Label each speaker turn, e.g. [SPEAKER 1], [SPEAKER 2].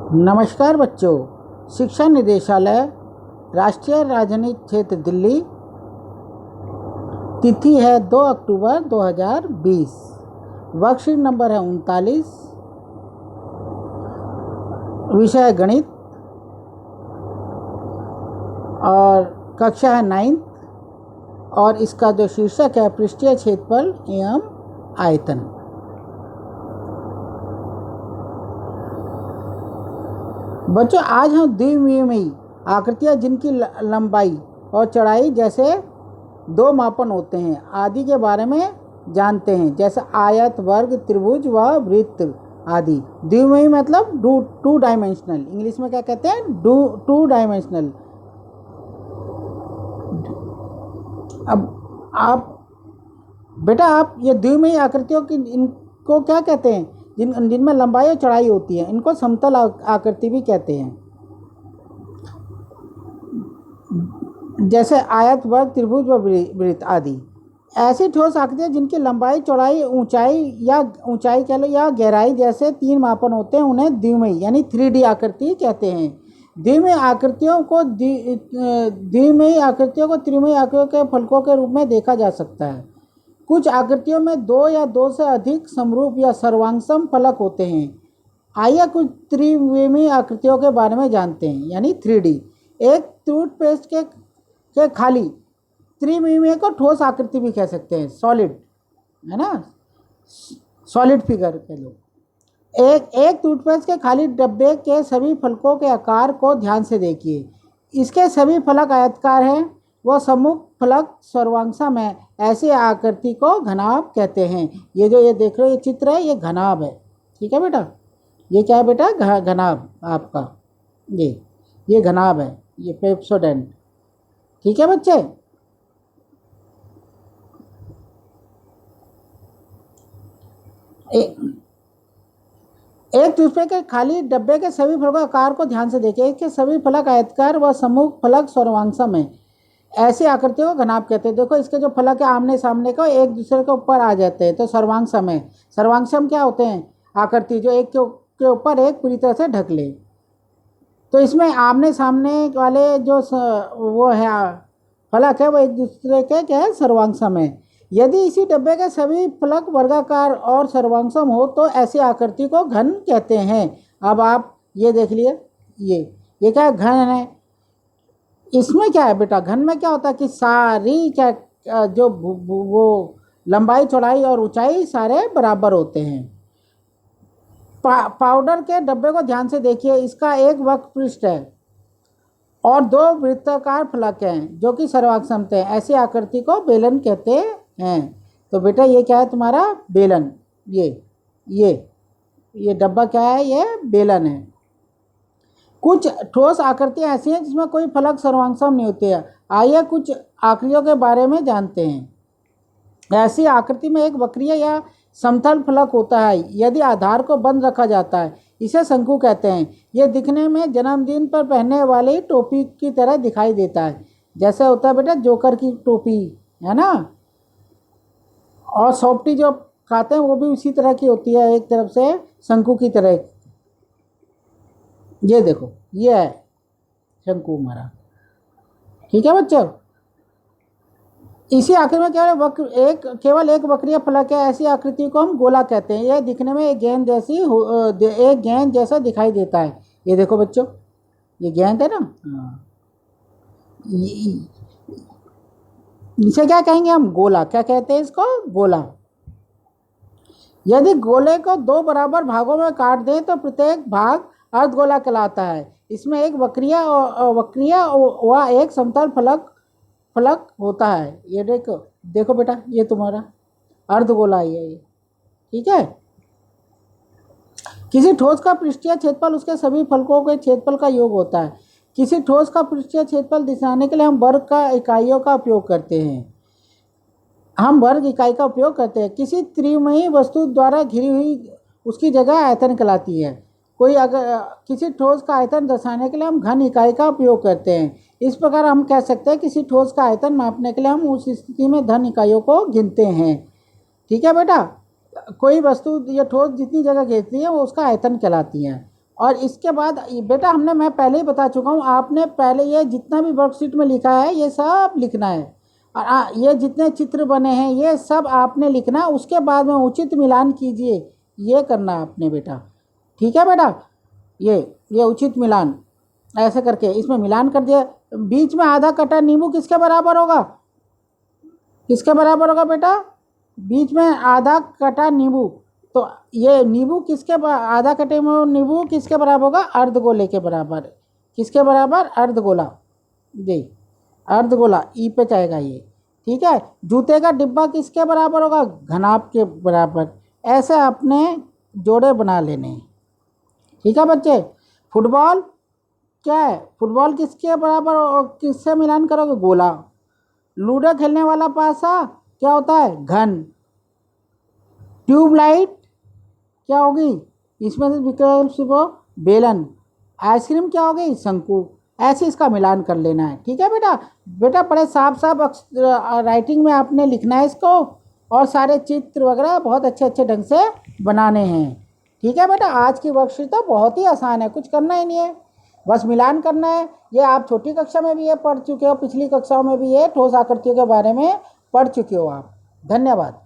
[SPEAKER 1] नमस्कार बच्चों, शिक्षा निदेशालय, राष्ट्रीय राजधानी क्षेत्र दिल्ली। तिथि है 2 अक्टूबर 2020। वर्कशीट नंबर है 39। विषय गणित और कक्षा है 9th। और इसका जो शीर्षक है पृष्ठीय क्षेत्रफल एवं आयतन। बच्चों, आज हम द्विविमीय आकृतियाँ जिनकी लंबाई और चौड़ाई जैसे दो मापन होते हैं आदि के बारे में जानते हैं, जैसे आयत, वर्ग, त्रिभुज व वृत्त आदि। द्विविमीय मतलब टू डायमेंशनल। इंग्लिश में क्या कहते हैं? Two dimensional. अब आप ये द्विविमीय आकृतियों की इनको क्या कहते हैं? जिनमें लंबाई और चौड़ाई होती है, इनको समतल आकृति भी कहते हैं, जैसे आयत, वर्ग, त्रिभुज व वृत्त आदि। ऐसी ठोस आकृतियाँ जिनकी लंबाई, चौड़ाई, ऊंचाई कह लो या गहराई जैसे 3 मापन होते हैं, उन्हें द्विविमीय यानी 3D आकृति कहते हैं। द्विविमीय आकृतियों को त्रिविमीय आकृतियों के फलकों के रूप में देखा जा सकता है। कुछ आकृतियों में 2 या 2 से अधिक समरूप या सर्वांगसम फलक होते हैं। आइए कुछ त्रिविमीय आकृतियों के बारे में जानते हैं, यानी 3D। एक टूथपेस्ट के खाली त्रिविमीय को ठोस आकृति भी कह सकते हैं, सॉलिड, है ना, सॉलिड फिगर कह लो। एक टूथपेस्ट के खाली डब्बे के सभी फलकों के आकार को ध्यान से देखिए। इसके सभी फलक आयताकार हैं। वह सम्मुख फलक सर्वांगसम है। ऐसी आकृति को घनाभ कहते हैं। ये जो ये देख रहे हो ये चित्र है, ये घनाभ है। ठीक है बेटा, ये क्या है बेटा? घनाभ आपका ये घनाभ है, ये पेप्सोडेंट। ठीक है बच्चे। एक टूथपेस्ट के खाली डब्बे के सभी फलकों आकार को ध्यान से देखिए। इसके सभी फलक आयताकार व सम्मुख फलक सर्वांगसम है। ऐसी आकृतियों को घनाभ कहते हैं। देखो, इसके जो फलक है आमने सामने को एक दूसरे के ऊपर आ जाते हैं, तो सर्वांगसम है। सर्वांगसम क्या होते हैं? आकृति जो एक के ऊपर एक पूरी तरह से ढक ले। तो इसमें आमने सामने वाले जो वो है फलक है, वो एक दूसरे के क्या है? सर्वांगसम है। यदि इसी डब्बे के सभी फलक वर्गाकार और सर्वांगसम हो तो ऐसी आकृति को घन कहते हैं। अब आप ये देख लिए, ये क्या घन है? इसमें क्या है बेटा? घन में क्या होता है कि सारी क्या जो वो लंबाई, चौड़ाई और ऊंचाई सारे बराबर होते हैं। पाउडर के डब्बे को ध्यान से देखिए। इसका एक वक्र पृष्ठ है और 2 वृत्ताकार फलक हैं जो कि सर्वांगसम हैं। ऐसी आकृति को बेलन कहते हैं। तो बेटा ये क्या है तुम्हारा? बेलन। ये डब्बा क्या है? ये बेलन है। कुछ ठोस आकृतियाँ ऐसी हैं जिसमें कोई फलक सर्वांगसम नहीं होते हैं। आइए कुछ आकृतियों के बारे में जानते हैं। ऐसी आकृति में एक वक्रीय या समतल फलक होता है। यदि आधार को बंद रखा जाता है, इसे शंकु कहते हैं। यह दिखने में जन्मदिन पर पहनने वाली टोपी की तरह दिखाई देता है। जैसे होता है बेटा जोकर की टोपी, है ना, और सॉफ्टी जो खाते हैं वो भी उसी तरह की होती है, एक तरफ से शंकु की तरह। ये देखो, ये है शंकु हमारा। ठीक है बच्चों। इसी आकृति में केवल एक वक्रीय फलक है। ऐसी आकृति को हम गोला कहते हैं। यह दिखने में एक गेंद जैसा दिखाई देता है। ये देखो बच्चों, ये गेंद है ना। इसे क्या कहेंगे हम? गोला। क्या कहते हैं इसको? गोला। यदि गोले को 2 बराबर भागों में काट दें तो प्रत्येक भाग अर्धगोला कहलाता है। इसमें एक वक्रीय व एक समतल फलक होता है। ये देखो बेटा, ये तुम्हारा अर्धगोला है ये। ठीक है। किसी ठोस का पृष्ठीय क्षेत्रफल उसके सभी फलकों के क्षेत्रफल का योग होता है। किसी ठोस का पृष्ठीय क्षेत्रफल दिखाने के लिए हम वर्ग का इकाइयों का उपयोग करते हैं। किसी त्रिविमीय वस्तु द्वारा घिरी हुई उसकी जगह आयतन कहलाती है। किसी ठोस का आयतन दर्शाने के लिए हम घन इकाई का उपयोग करते हैं। इस प्रकार हम कह सकते हैं किसी ठोस का आयतन मापने के लिए हम उस स्थिति में घन इकाइयों को गिनते हैं। ठीक है बेटा। कोई वस्तु या ठोस जितनी जगह घेरती है वो उसका आयतन कहलाती है। और इसके बाद बेटा मैं पहले ही बता चुका हूँ, आपने पहले ये जितना भी वर्कशीट में लिखा है ये सब लिखना है। और ये जितने चित्र बने हैं ये सब आपने लिखना है, उसके बाद में उचित मिलान कीजिए, ये करना है आपने बेटा। ठीक है बेटा, ये उचित मिलान ऐसे करके इसमें मिलान कर दिया। बीच में आधा कटा नींबू किसके बराबर होगा? किसके बराबर होगा बेटा? बीच में आधा कटा नींबू, तो ये नींबू आधा कटे नींबू किसके बराबर होगा? अर्धगोले के बराबर। किसके बराबर? अर्धगोला। देख, अर्धगोला ई पे जाएगा ये। ठीक है, जूते का डिब्बा किसके बराबर होगा? घनाभ के बराबर। ऐसे अपने जोड़े बना लेने। ठीक है बच्चे। फुटबॉल क्या है? फुटबॉल किसके बराबर, किससे मिलान करोगे? गोला। लूडो खेलने वाला पासा क्या होता है? घन। ट्यूबलाइट क्या होगी? इसमें से विकल्प को बेलन। आइसक्रीम क्या होगी? शंकु। ऐसे इसका मिलान कर लेना है। ठीक है बेटा। बेटा बड़े साफ साफ राइटिंग में आपने लिखना है इसको, और सारे चित्र वगैरह बहुत अच्छे अच्छे ढंग से बनाने हैं। ठीक है बेटा, आज की वर्कशीट तो बहुत ही आसान है, कुछ करना ही नहीं है, बस मिलान करना है। ये आप छोटी कक्षा में भी ये पढ़ चुके हो, पिछली कक्षाओं में भी ये ठोस आकृतियों के बारे में पढ़ चुके हो आप। धन्यवाद।